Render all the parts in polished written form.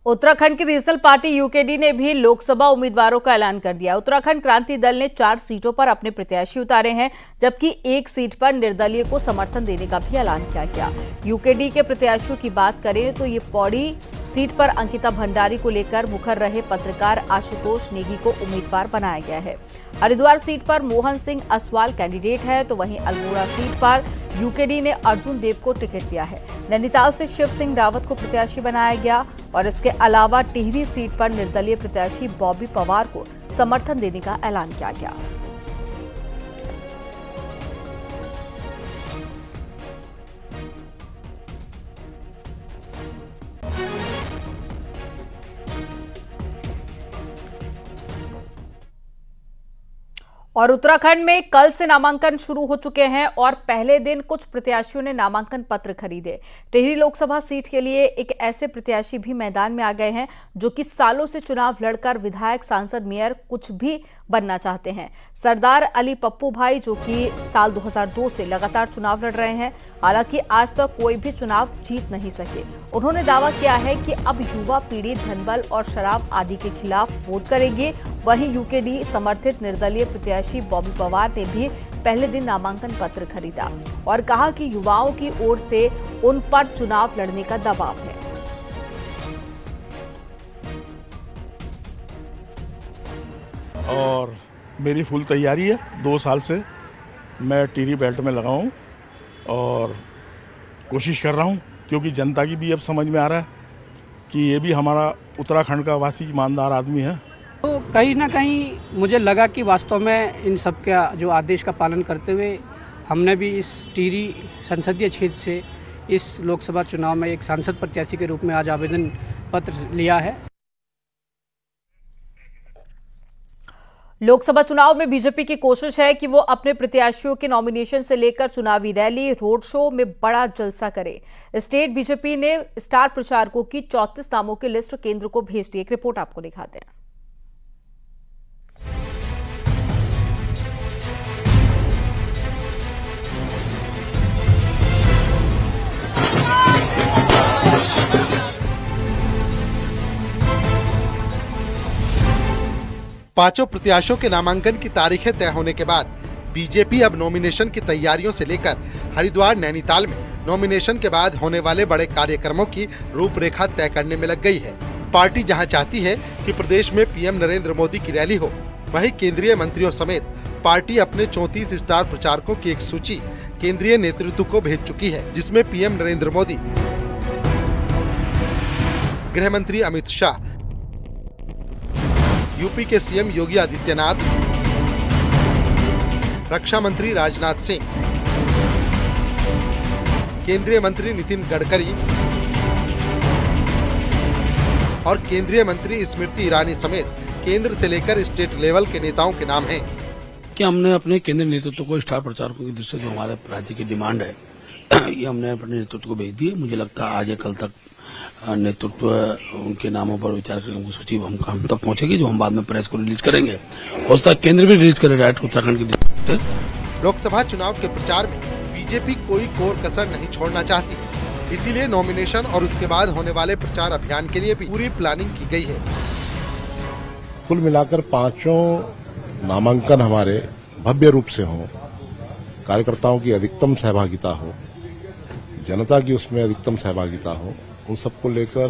उत्तराखंड की regional party UKD ने भी लोकसभा उम्मीदवारों का ऐलान कर दिया। उत्तराखंड क्रांति दल ने 4 सीटों पर अपने प्रत्याशी उतारे हैं, जबकि 1 सीट पर निर्दलीय को समर्थन देने का भी ऐलान किया गया। यूकेडी के प्रत्याशियों की बात करें तो ये पौड़ी सीट पर अंकिता भंडारी को लेकर मुखर रहे पत्रकार आशुतोष नेगी को उम्मीदवार बनाया गया है। हरिद्वार सीट पर मोहन सिंह असवाल कैंडिडेट है, तो वहीं अल्मोड़ा सीट पर यूकेडी ने अर्जुन देव को टिकट दिया है। नैनीताल से शिव सिंह रावत को प्रत्याशी बनाया गया और इसके अलावा टिहरी सीट पर निर्दलीय प्रत्याशी बॉबी पवार को समर्थन देने का ऐलान किया गया। और उत्तराखंड में कल से नामांकन शुरू हो चुके हैं और पहले दिन कुछ प्रत्याशियों ने नामांकन पत्र खरीदे। टिहरी लोकसभा सीट के लिए एक ऐसे प्रत्याशी भी मैदान में आ गए हैं जो कि सालों से चुनाव लड़कर विधायक, सांसद, मेयर कुछ भी बनना चाहते हैं। सरदार अली पप्पू भाई, जो कि साल 2002 से लगातार चुनाव लड़ रहे हैं, हालांकि आज तक कोई भी चुनाव जीत नहीं सके। उन्होंने दावा किया है कि अब युवा पीढ़ी धनबल और शराब आदि के खिलाफ वोट करेगी। वहीं यूकेडी समर्थित निर्दलीय प्रत्याशी बॉबी पवार ने भी पहले दिन नामांकन पत्र खरीदा और कहा कि युवाओं की ओर से उन पर चुनाव लड़ने का दबाव है। और मेरी फुल तैयारी है। 2 साल से मैं टिहरी बेल्ट में लगा हूँ और कोशिश कर रहा हूँ, क्योंकि जनता की भी अब समझ में आ रहा है कि ये भी हमारा उत्तराखंड का वासी ईमानदार आदमी है। तो कहीं ना कहीं मुझे लगा कि वास्तव में इन सब का जो आदेश का पालन करते हुए हमने भी इस टिहरी संसदीय क्षेत्र से इस लोकसभा चुनाव में एक सांसद प्रत्याशी के रूप में आज आवेदन पत्र लिया है। लोकसभा चुनाव में बीजेपी की कोशिश है कि वो अपने प्रत्याशियों के नॉमिनेशन से लेकर चुनावी रैली, रोड शो में बड़ा जलसा करे। स्टेट बीजेपी ने स्टार प्रचारकों की 34 नामों की लिस्ट केंद्र को भेज दी। एक रिपोर्ट आपको दिखाते हैं। पांचों प्रत्याशियों के नामांकन की तारीखें तय होने के बाद बीजेपी अब नॉमिनेशन की तैयारियों से लेकर हरिद्वार, नैनीताल में नॉमिनेशन के बाद होने वाले बड़े कार्यक्रमों की रूपरेखा तय करने में लग गई है। पार्टी जहां चाहती है कि प्रदेश में पीएम नरेंद्र मोदी की रैली हो, वहीं केंद्रीय मंत्रियों समेत पार्टी अपने 34 स्टार प्रचारकों की एक सूची केंद्रीय नेतृत्व को भेज चुकी है, जिसमें पीएम नरेंद्र मोदी, गृह मंत्री अमित शाह, यूपी के सीएम योगी आदित्यनाथ, रक्षा मंत्री राजनाथ सिंह, केंद्रीय मंत्री नितिन गडकरी और केंद्रीय मंत्री स्मृति ईरानी समेत केंद्र से लेकर स्टेट लेवल के नेताओं के नाम हैं। कि हमने अपने केंद्रीय नेतृत्व को स्टार प्रचारकों की दृष्टि से जो हमारे राज्य की डिमांड है, ये हमने अपने नेतृत्व को भेज दी है। मुझे लगता है आज या कल तक नेतृत्व उनके नामों पर विचार करके उनको सूची हम तक पहुंचेगी, जो हम बाद में प्रेस को रिलीज करेंगे। हो सकता है केंद्र भी रिलीज करे डायरेक्ट उत्तराखंड की दृष्टि से। लोकसभा चुनाव के प्रचार में बीजेपी कोई कोर कसर नहीं छोड़ना चाहती, इसीलिए नॉमिनेशन और उसके बाद होने वाले प्रचार अभियान के लिए भी पूरी प्लानिंग की गई है। कुल मिलाकर 5 नामांकन हमारे भव्य रूप से हों, कार्यकर्ताओं की अधिकतम सहभागिता हो, जनता की उसमें अधिकतम सहभागिता हो, उन सबको लेकर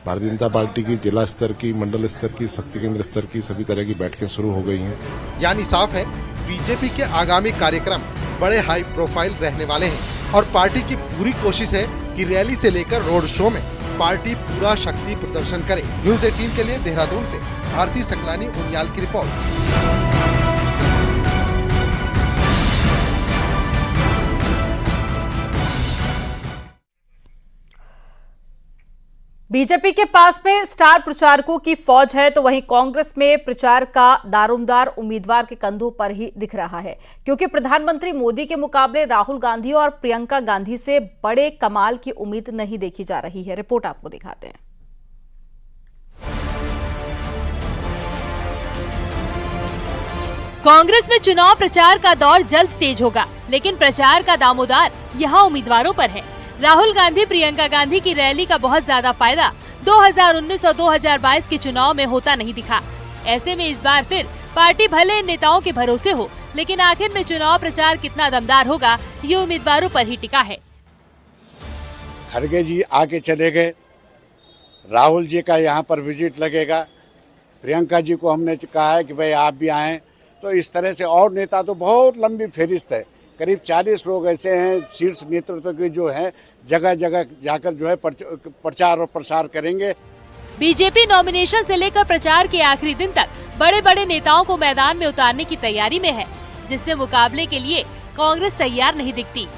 भारतीय जनता पार्टी की जिला स्तर की, मंडल स्तर की, शक्ति केंद्र स्तर की सभी तरह की बैठकें शुरू हो गई हैं। यानी साफ है, बीजेपी के आगामी कार्यक्रम बड़े हाई प्रोफाइल रहने वाले हैं और पार्टी की पूरी कोशिश है कि रैली से लेकर रोड शो में पार्टी पूरा शक्ति प्रदर्शन करे। न्यूज 18 के लिए देहरादून से भारती सकलानी उनियाल की रिपोर्ट। बीजेपी के पास में स्टार प्रचारकों की फौज है, तो वहीं कांग्रेस में प्रचार का दारोमदार उम्मीदवार के कंधों पर ही दिख रहा है, क्योंकि प्रधानमंत्री मोदी के मुकाबले राहुल गांधी और प्रियंका गांधी से बड़े कमाल की उम्मीद नहीं देखी जा रही है। रिपोर्ट आपको दिखाते हैं। कांग्रेस में चुनाव प्रचार का दौर जल्द तेज होगा, लेकिन प्रचार का दामोदार यहाँ उम्मीदवारों पर है। राहुल गांधी प्रियंका गांधी की रैली का बहुत ज्यादा फायदा 2019 और 2022 के चुनाव में होता नहीं दिखा। ऐसे में इस बार फिर पार्टी भले इन नेताओं के भरोसे हो, लेकिन आखिर में चुनाव प्रचार कितना दमदार होगा ये उम्मीदवारों पर ही टिका है। खड़गे जी आके चले गए, राहुल जी का यहाँ पर विजिट लगेगा, प्रियंका जी को हमने कहा है कि भाई आप भी आएं, तो इस तरह से और नेता तो बहुत लंबी फेरिस्त है। करीब 40 लोग ऐसे हैं शीर्ष नेतृत्व के जो हैं जगह जगह जाकर जो है प्रचार और प्रसार करेंगे। बीजेपी नॉमिनेशन से लेकर प्रचार के आखिरी दिन तक बड़े बड़े नेताओं को मैदान में उतारने की तैयारी में है, जिससे मुकाबले के लिए कांग्रेस तैयार नहीं दिखती।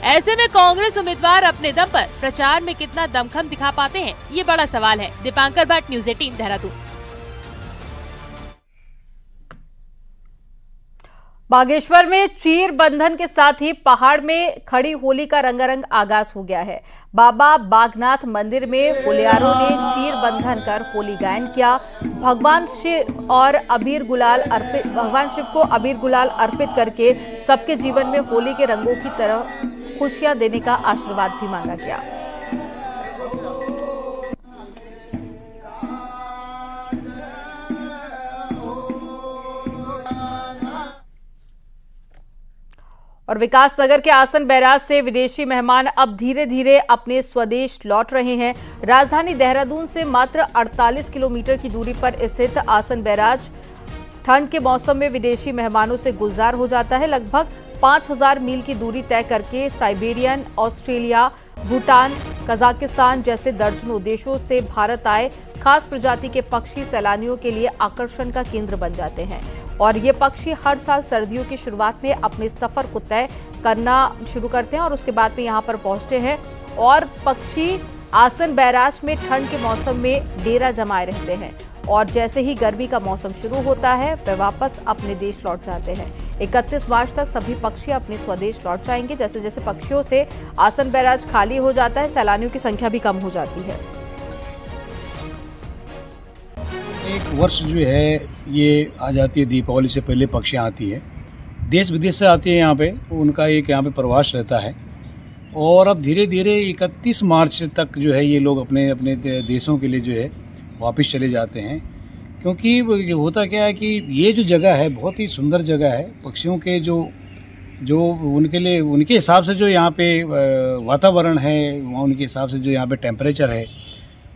ऐसे में कांग्रेस उम्मीदवार अपने दम पर प्रचार में कितना दमखम दिखा पाते हैं, ये बड़ा सवाल है। दीपांकर भट्ट, न्यूज़ 18, देहरादून। बागेश्वर में चीर बंधन के साथ ही पहाड़ में खड़ी होली का रंगारंग आगाज हो गया है। बाबा बागनाथ मंदिर में होलियारों ने चीर बंधन कर होली गायन किया। भगवान शिव को अबीर गुलाल अर्पित करके सबके जीवन में होली के रंगों की तरह खुशियां देने का आशीर्वाद भी मांगा गया। और विकास नगर के आसन बैराज से विदेशी मेहमान अब धीरे धीरे अपने स्वदेश लौट रहे हैं। राजधानी देहरादून से मात्र 48 किलोमीटर की दूरी पर स्थित आसन बैराज ठंड के मौसम में विदेशी मेहमानों से गुलजार हो जाता है। लगभग 5000 मील की दूरी तय करके साइबेरियन, ऑस्ट्रेलिया, भूटान, कजाकिस्तान जैसे दर्जनों देशों से भारत आए खास प्रजाति के पक्षी सैलानियों के लिए आकर्षण का केंद्र बन जाते हैं। और ये पक्षी हर साल सर्दियों की शुरुआत में अपने सफर को तय करना शुरू करते हैं और उसके बाद में यहाँ पर पहुंचते हैं। और पक्षी आसन बैराज में ठंड के मौसम में डेरा जमाए रहते हैं और जैसे ही गर्मी का मौसम शुरू होता है वे वापस अपने देश लौट जाते हैं। 31 मार्च तक सभी पक्षी अपने स्वदेश लौट जाएंगे। जैसे जैसे पक्षियों से आसन बैराज खाली हो जाता है, सैलानियों की संख्या भी कम हो जाती है। एक वर्ष जो है ये आ जाती है, दीपावली से पहले पक्षियाँ आती है, देश विदेश से आती है यहाँ पे, उनका एक यहाँ पे प्रवास रहता है। और अब धीरे धीरे 31 मार्च तक जो है ये लोग अपने अपने देशों के लिए जो है वापस चले जाते हैं। क्योंकि होता क्या है कि ये जो जगह है बहुत ही सुंदर जगह है। पक्षियों के जो उनके लिए उनके हिसाब से जो यहाँ पे वातावरण है, उनके हिसाब से जो यहाँ पे टेम्परेचर है,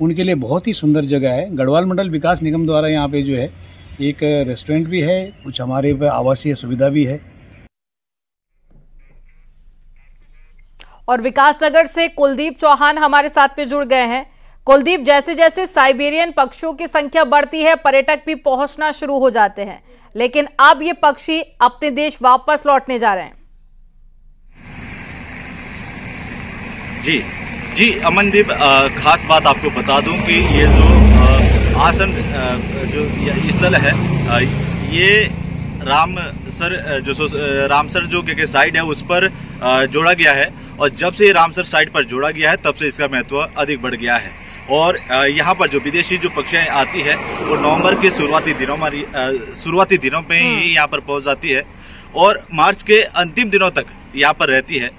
उनके लिए बहुत ही सुंदर जगह है। गढ़वाल मंडल विकास निगम द्वारा यहाँ पे जो है एक रेस्टोरेंट भी है, कुछ हमारे पे आवासीय सुविधा भी है। और विकास नगर से कुलदीप चौहान हमारे साथ में जुड़ गए हैं। कुलदीप, जैसे जैसे साइबेरियन पक्षियों की संख्या बढ़ती है पर्यटक भी पहुंचना शुरू हो जाते हैं, लेकिन अब ये पक्षी अपने देश वापस लौटने जा रहे हैं। जी अमनदीप, खास बात आपको बता दूं कि ये जो आसन जो स्थल है ये रामसर जो के साइड है उस पर जोड़ा गया है। और जब से रामसर साइड पर जोड़ा गया है तब से इसका महत्व अधिक बढ़ गया है। और यहाँ पर जो विदेशी जो पक्षियाँ आती है वो नवंबर के शुरुआती दिनों में ही यहाँ पर पहुँच जाती है और मार्च के अंतिम दिनों तक यहाँ पर रहती है।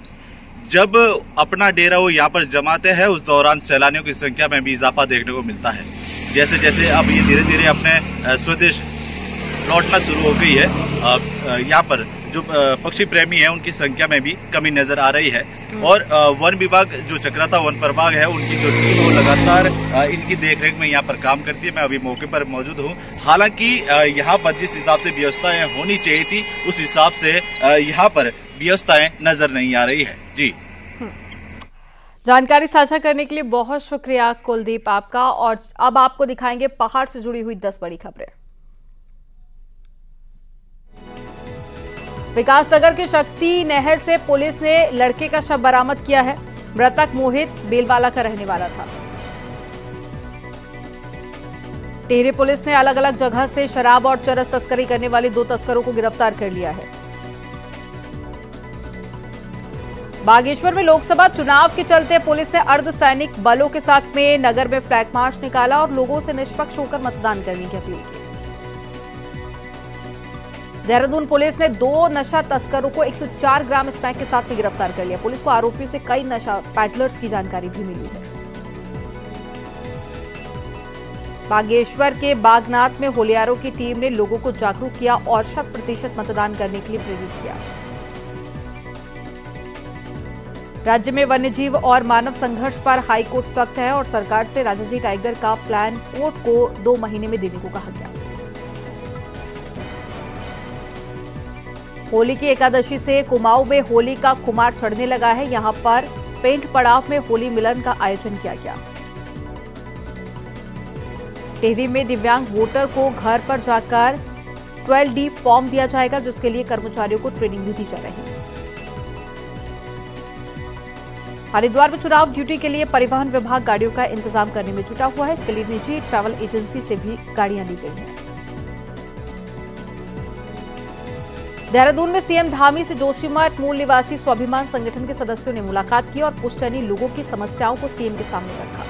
जब अपना डेरा वो यहाँ पर जमाते हैं उस दौरान सैलानियों की संख्या में भी इजाफा देखने को मिलता है। जैसे जैसे अब ये धीरे धीरे अपने स्वदेश लौटना शुरू हो गई है, यहाँ पर जो पक्षी प्रेमी हैं उनकी संख्या में भी कमी नजर आ रही है। और वन विभाग जो चक्राता वन प्रभाग है उनकी जो टीम वो लगातार इनकी देखरेख में यहाँ पर काम करती है। मैं अभी मौके पर मौजूद हूँ। हालांकि यहाँ पर जिस हिसाब से व्यवस्थाएं होनी चाहिए थी उस हिसाब से यहाँ पर व्यवस्थाएं नजर नहीं आ रही है। जी, जानकारी साझा करने के लिए बहुत शुक्रिया कुलदीप आपका। और अब आपको दिखाएंगे पहाड़ से जुड़ी हुई 10 बड़ी खबरें। विकासनगर के शक्ति नहर से पुलिस ने लड़के का शव बरामद किया है। मृतक मोहित बेलवाला का रहने वाला था। टिहरी पुलिस ने अलग अलग जगह से शराब और चरस तस्करी करने वाले 2 तस्करों को गिरफ्तार कर लिया है। बागेश्वर में लोकसभा चुनाव के चलते पुलिस ने अर्धसैनिक बलों के साथ में नगर में फ्लैग मार्च निकाला और लोगों से निष्पक्ष होकर मतदान करने की अपील की। देहरादून पुलिस ने 2 नशा तस्करों को 104 ग्राम स्मैक के साथ में गिरफ्तार कर लिया। पुलिस को आरोपियों से कई नशा पैडलर्स की जानकारी भी मिली है। बागेश्वर के बागनाथ में होलियारों की टीम ने लोगों को जागरूक किया और 100% मतदान करने के लिए प्रेरित किया। राज्य में वन्यजीव और मानव संघर्ष पर हाईकोर्ट सख्त है और सरकार से राजाजी टाइगर का प्लान कोर्ट को 2 महीने में देने को कहा गया। होली की एकादशी से कुमाऊं में होली का खुमार चढ़ने लगा है। यहां पर पेंट पड़ाव में होली मिलन का आयोजन किया गया। टिहरी में दिव्यांग वोटर को घर पर जाकर 12D फॉर्म दिया जाएगा, जिसके लिए कर्मचारियों को ट्रेनिंग भी दी जा रही है। हरिद्वार में चुनाव ड्यूटी के लिए परिवहन विभाग गाड़ियों का इंतजाम करने में जुटा हुआ है। इसके लिए निजी ट्रैवल एजेंसी से भी गाड़ियां ली गई हैं। देहरादून में सीएम धामी से जोशीमठ मूल निवासी स्वाभिमान संगठन के सदस्यों ने मुलाकात की और पुश्तैनी लोगों की समस्याओं को सीएम के सामने रखा।